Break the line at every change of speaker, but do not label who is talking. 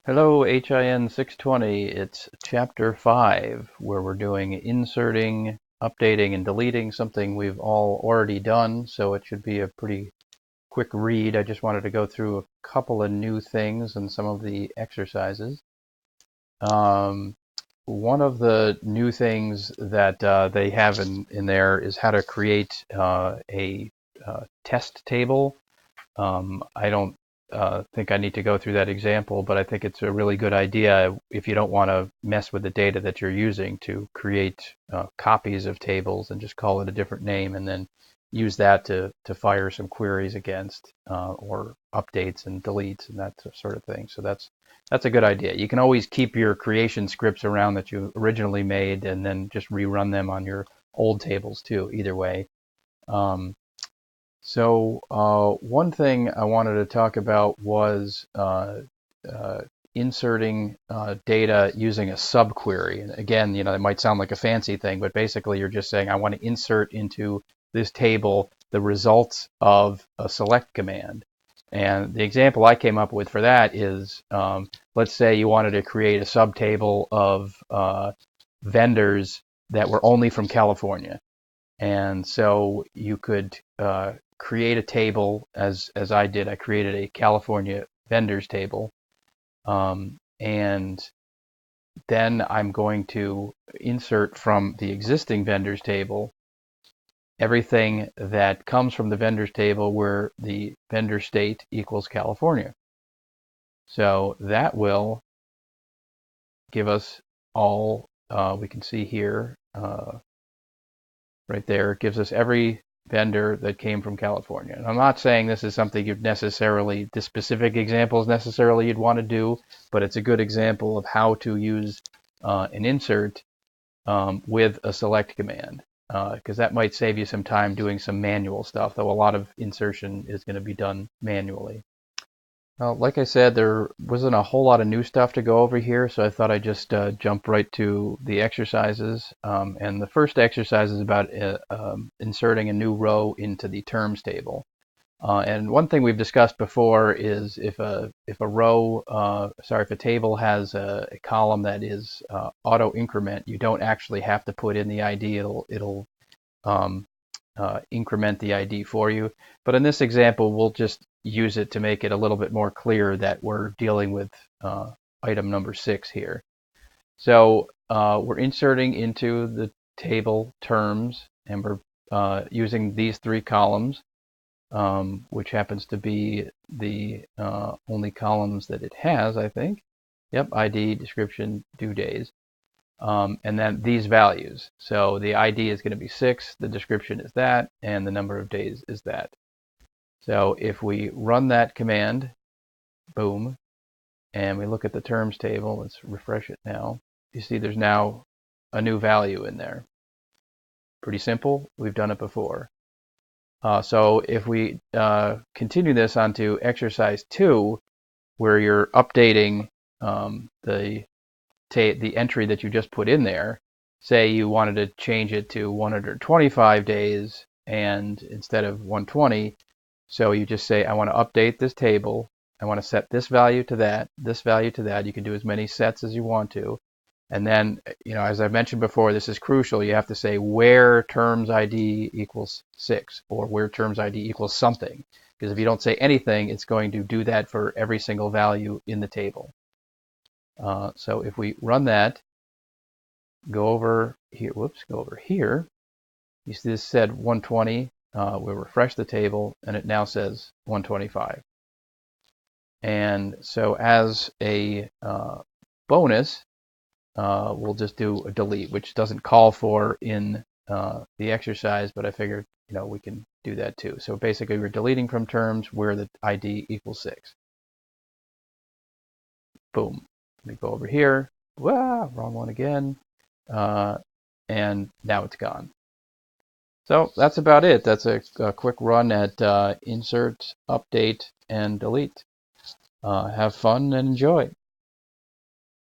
Hello, HIN 620. It's chapter 5, where we're doing inserting, updating, and deleting, something we've all already done, so it should be a pretty quick read. I just wanted to go through a couple of new things and some of the exercises. One of the new things that they have in there is how to create a test table. I don't think I need to go through that example, but I think it's a really good idea if you don't want to mess with the data that you're using to create copies of tables and just call it a different name and then use that to fire some queries against or updates and deletes and that sort of thing. So that's a good idea. You can always keep your creation scripts around that you originally made and then just rerun them on your old tables too, either way. One thing I wanted to talk about was inserting data using a subquery. And again, it might sound like a fancy thing, but basically you're just saying I want to insert into this table the results of a select command. And the example I came up with for that is, let's say you wanted to create a subtable of vendors that were only from California. And so you could create a table as I did. I created a California vendors table, and then I'm going to insert from the existing vendors table everything that comes from the vendors table where the vendor state equals California. So that will give us all, we can see here, right there, it gives us every vendor that came from California. And I'm not saying this is something this specific example is necessarily you'd want to do, but it's a good example of how to use an insert with a select command, because that might save you some time doing some manual stuff, though a lot of insertion is going to be done manually. Well, like I said, there wasn't a whole lot of new stuff to go over here, so I thought I'd just jump right to the exercises. And the first exercise is about inserting a new row into the terms table. And one thing we've discussed before is if a table has a column that is auto increment, you don't actually have to put in the ID. It'll increment the ID for you. But in this example, we'll just use it to make it a little bit more clear that we're dealing with item number 6 here. So we're inserting into the table terms, and we're using these 3 columns, which happens to be the only columns that it has, I think. Yep, ID, description, due days. And then these values. So the ID is going to be 6, the description is that, and the number of days is that. So if we run that command, boom, and we look at the terms table, let's refresh it now. You see there's now a new value in there. Pretty simple. We've done it before. So if we continue this onto exercise 2, where you're updating the entry that you just put in there, say you wanted to change it to 125 days and instead of 120, so you just say I want to update this table, I want to set this value to that, this value to that. You can do as many sets as you want to, and then as I mentioned before, this is crucial. You have to say where terms ID equals 6 or where terms ID equals something, because if you don't say anything, it's going to do that for every single value in the table. So if we run that, go over here, you see this said 120, we'll refresh the table, and it now says 125. And so as a bonus, we'll just do a delete, which doesn't call for in the exercise, but I figured we can do that too. So basically we're deleting from terms where the ID equals 6. Boom. Let me go over here. Wrong one again. And now it's gone. So that's about it. That's a quick run at insert, update, and delete. Have fun and enjoy.